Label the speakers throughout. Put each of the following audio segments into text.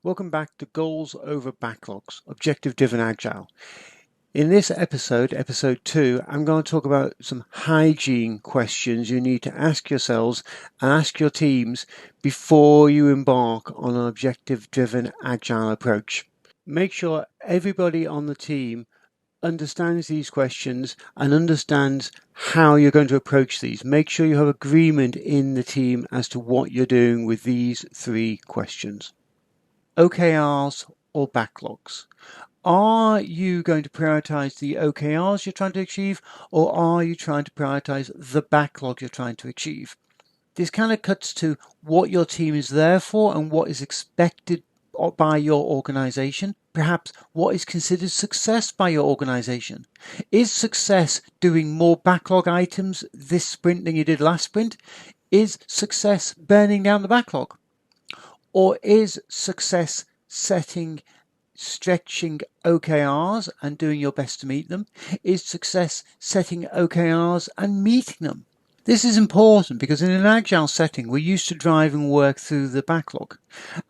Speaker 1: Welcome back to Goals Over Backlogs, Objective Driven Agile. In this episode, episode 2, I'm going to talk about some hygiene questions you need to ask yourselves and ask your teams before you embark on an objective driven agile approach. Make sure everybody on the team understands these questions and understands how you're going to approach these. Make sure you have agreement in the team as to what you're doing with these 3 questions. OKRs or backlogs? Are you going to prioritize the OKRs you're trying to achieve, or are you trying to prioritize the backlog you're trying to achieve? This kind of cuts to what your team is there for and what is expected by your organization. Perhaps what is considered success by your organization. Is success doing more backlog items this sprint than you did last sprint? Is success burning down the backlog? Or is success stretching OKRs and doing your best to meet them? Is success setting OKRs and meeting them? This is important because in an agile setting, we're used to driving work through the backlog.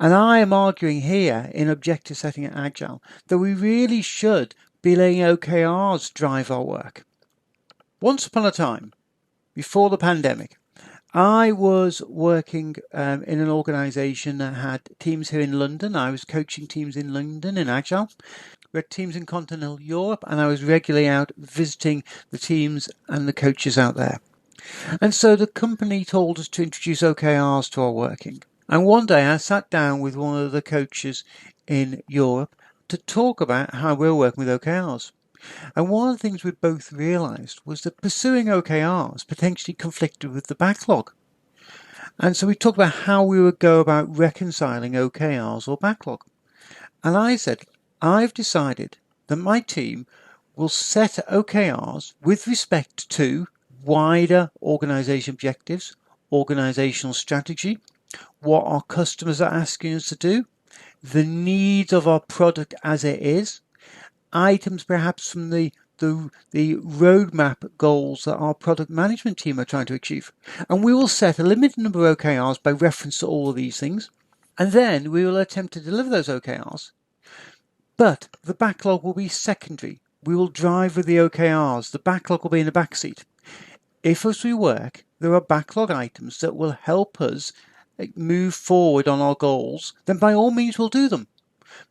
Speaker 1: And I am arguing here in objective setting at agile that we really should be letting OKRs drive our work. Once upon a time, before the pandemic, I was working in an organization that had teams here in London. I was coaching teams in London in Agile. We had teams in continental Europe, and I was regularly out visiting the teams and the coaches out there. And so the company told us to introduce OKRs to our working. And one day I sat down with one of the coaches in Europe to talk about how we were working with OKRs. And one of the things we both realized was that pursuing OKRs potentially conflicted with the backlog. And so we talked about how we would go about reconciling OKRs or backlog. And I said, I've decided that my team will set OKRs with respect to wider organization objectives, organizational strategy, what our customers are asking us to do, the needs of our product as it is, items perhaps from the roadmap goals that our product management team are trying to achieve. And we will set a limited number of OKRs by reference to all of these things. And then we will attempt to deliver those OKRs. But the backlog will be secondary. We will drive with the OKRs. The backlog will be in the backseat. If as we work, there are backlog items that will help us move forward on our goals, then by all means we'll do them.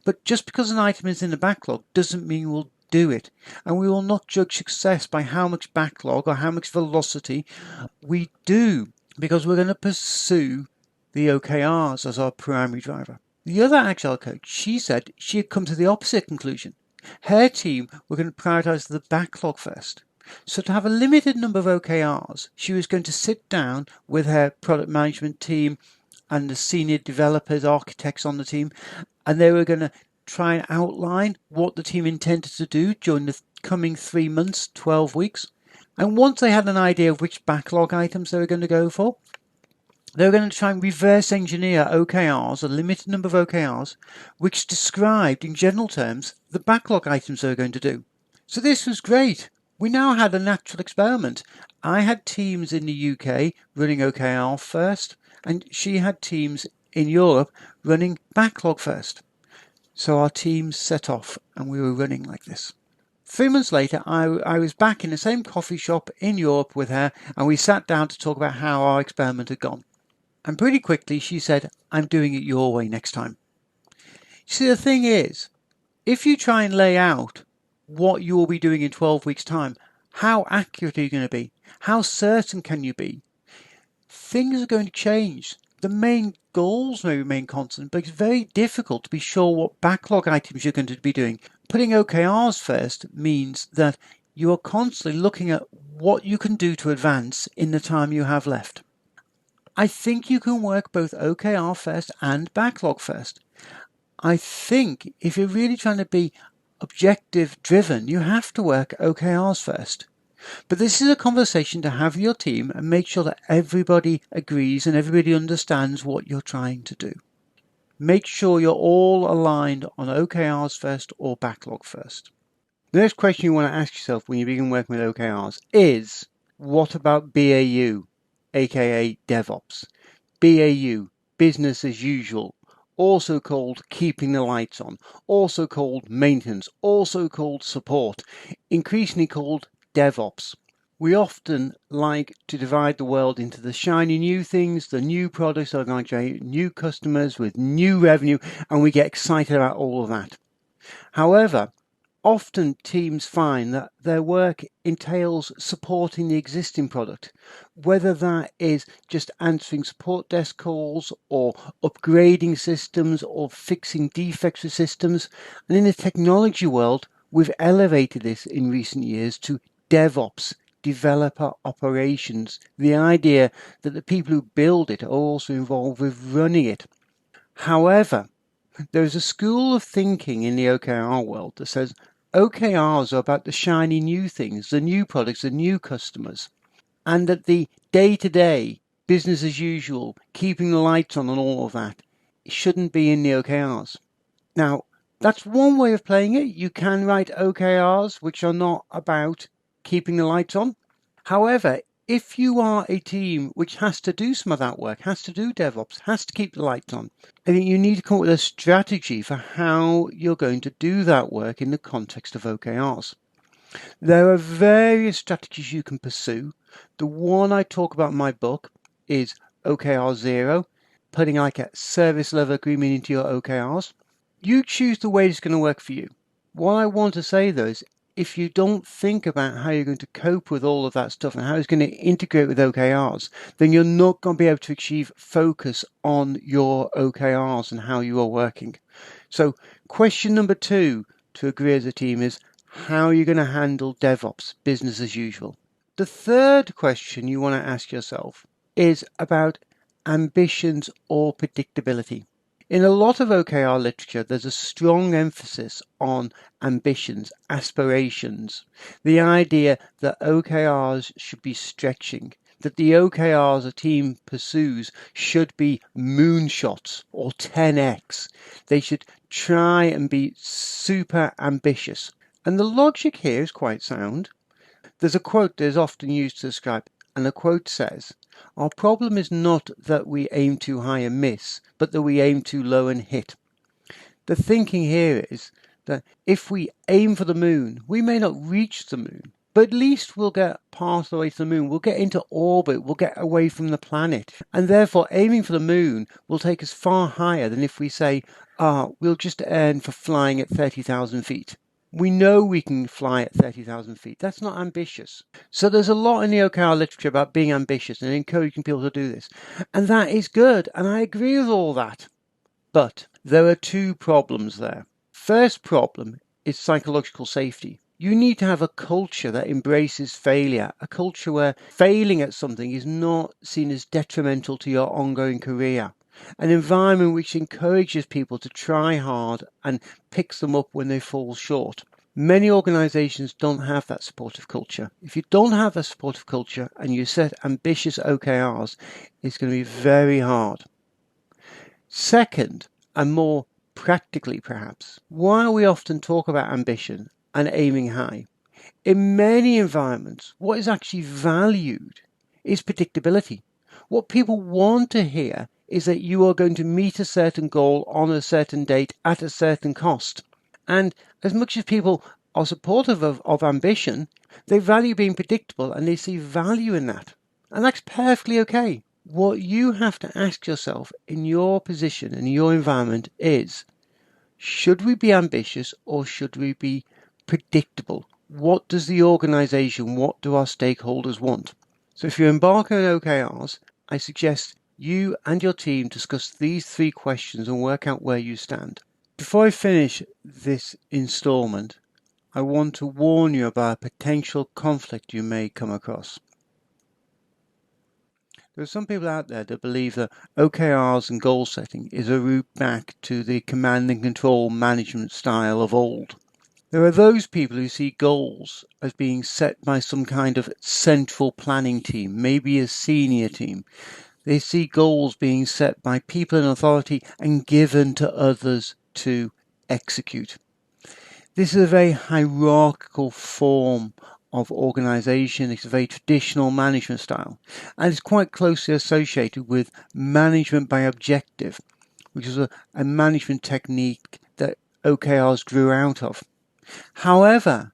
Speaker 1: But just because an item is in the backlog doesn't mean we'll do it. And we will not judge success by how much backlog or how much velocity we do, because we're going to pursue the OKRs as our primary driver. The other agile coach, she said she had come to the opposite conclusion. Her team were going to prioritize the backlog first. So to have a limited number of OKRs, she was going to sit down with her product management team and the senior developers, architects on the team, and they were going to try and outline what the team intended to do during the coming 3 months, 12 weeks. And once they had an idea of which backlog items they were going to go for, they were going to try and reverse engineer OKRs, a limited number of OKRs, which described in general terms the backlog items they were going to do. So this was great. We now had a natural experiment. I had teams in the UK running OKR first, and she had teams in Europe running backlog first. So our teams set off and we were running like this. 3 months later, I was back in the same coffee shop in Europe with her, and we sat down to talk about how our experiment had gone. And pretty quickly she said, I'm doing it your way next time. See, the thing is, if you try and lay out what you will be doing in 12 weeks' time, how accurate are you going to be? How certain can you be? Things are going to change. The main goals may remain constant, but it's very difficult to be sure what backlog items you're going to be doing. Putting OKRs first means that you are constantly looking at what you can do to advance in the time you have left. I think you can work both OKR first and backlog first. I think if you're really trying to be objective driven, you have to work OKRs first. But this is a conversation to have with your team and make sure that everybody agrees and everybody understands what you're trying to do. Make sure you're all aligned on OKRs first or backlog first. The next question you want to ask yourself when you begin working with OKRs is, what about BAU, aka DevOps? BAU, business as usual, also called keeping the lights on, also called maintenance, also called support, increasingly called DevOps. We often like to divide the world into the shiny new things, the new products that are going to generate new customers with new revenue, and we get excited about all of that. However, often teams find that their work entails supporting the existing product, whether that is just answering support desk calls or upgrading systems or fixing defects with systems. And in the technology world, we've elevated this in recent years to DevOps, developer operations, the idea that the people who build it are also involved with running it. However, there is a school of thinking in the OKR world that says OKRs are about the shiny new things, the new products, the new customers, and that the day-to-day, business as usual, keeping the lights on and all of that, shouldn't be in the OKRs. Now, that's one way of playing it. You can write OKRs which are not about keeping the lights on. However, if you are a team which has to do some of that work, has to do DevOps, has to keep the lights on, I think you need to come up with a strategy for how you're going to do that work in the context of OKRs. There are various strategies you can pursue. The one I talk about in my book is OKR 0, putting like a service level agreement into your OKRs. You choose the way it's going to work for you. What I want to say though is if you don't think about how you're going to cope with all of that stuff and how it's going to integrate with OKRs, then you're not going to be able to achieve focus on your OKRs and how you are working. So question number 2 to agree as a team is how are you going to handle DevOps, business as usual? The third question you want to ask yourself is about ambitions or predictability. In a lot of OKR literature, there's a strong emphasis on ambitions, aspirations, the idea that OKRs should be stretching, that the OKRs a team pursues should be moonshots or 10x. They should try and be super ambitious. And the logic here is quite sound. There's a quote that is often used to describe, and the quote says, "Our problem is not that we aim too high and miss, but that we aim too low and hit." The thinking here is that if we aim for the moon, we may not reach the moon, but at least we'll get past the way to the moon. We'll get into orbit. We'll get away from the planet. And therefore, aiming for the moon will take us far higher than if we say, we'll just earn for flying at 30,000 feet. We know we can fly at 30,000 feet. That's not ambitious. So there's a lot in the OKR literature about being ambitious and encouraging people to do this. And that is good. And I agree with all that. But there are 2 problems there. First problem is psychological safety. You need to have a culture that embraces failure, a culture where failing at something is not seen as detrimental to your ongoing career. An environment which encourages people to try hard and picks them up when they fall short. Many organizations don't have that supportive culture. If you don't have a supportive culture and you set ambitious OKRs, it's going to be very hard. Second, and more practically perhaps, while we often talk about ambition and aiming high, in many environments, what is actually valued is predictability. What people want to hear is that you are going to meet a certain goal on a certain date at a certain cost. And as much as people are supportive of ambition, they value being predictable and they see value in that. And that's perfectly okay. What you have to ask yourself in your position and your environment is, should we be ambitious or should we be predictable? What does the organization, what do our stakeholders want? So if you embark on OKRs, I suggest you and your team discuss these 3 questions and work out where you stand. Before I finish this installment, I want to warn you about a potential conflict you may come across. There are some people out there that believe that OKRs and goal setting is a route back to the command and control management style of old. There are those people who see goals as being set by some kind of central planning team, maybe a senior team. They see goals being set by people in authority and given to others to execute. This is a very hierarchical form of organization. It's a very traditional management style, and it's quite closely associated with management by objective, which was a management technique that OKRs grew out of. However,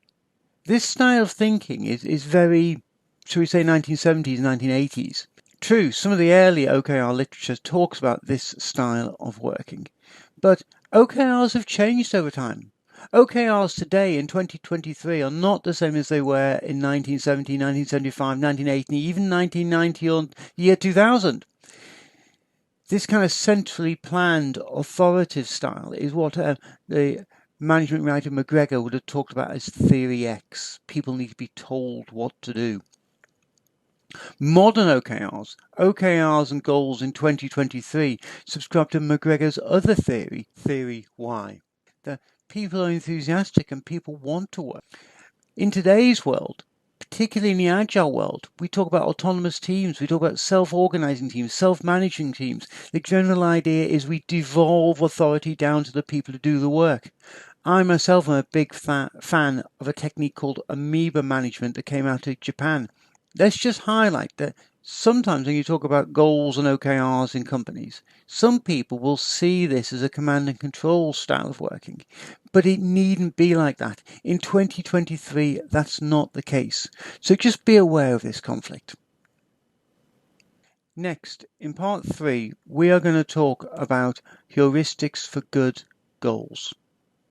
Speaker 1: this style of thinking is very, shall we say, 1970s, 1980s. True, some of the early OKR literature talks about this style of working, but OKRs have changed over time. OKRs today in 2023 are not the same as they were in 1970, 1975, 1980, even 1990 or year 2000. This kind of centrally planned authoritative style is what the management writer McGregor would have talked about as Theory X. People need to be told what to do. Modern OKRs and goals in 2023 subscribe to McGregor's other theory, Theory Y. That people are enthusiastic and people want to work. In today's world, particularly in the agile world, we talk about autonomous teams, we talk about self-organizing teams, self-managing teams. The general idea is we devolve authority down to the people who do the work. I myself am a big fan of a technique called amoeba management that came out of Japan. Let's just highlight that sometimes when you talk about goals and OKRs in companies, some people will see this as a command and control style of working, but it needn't be like that. In 2023, that's not the case. So just be aware of this conflict. Next, in part 3, we are going to talk about heuristics for good goals.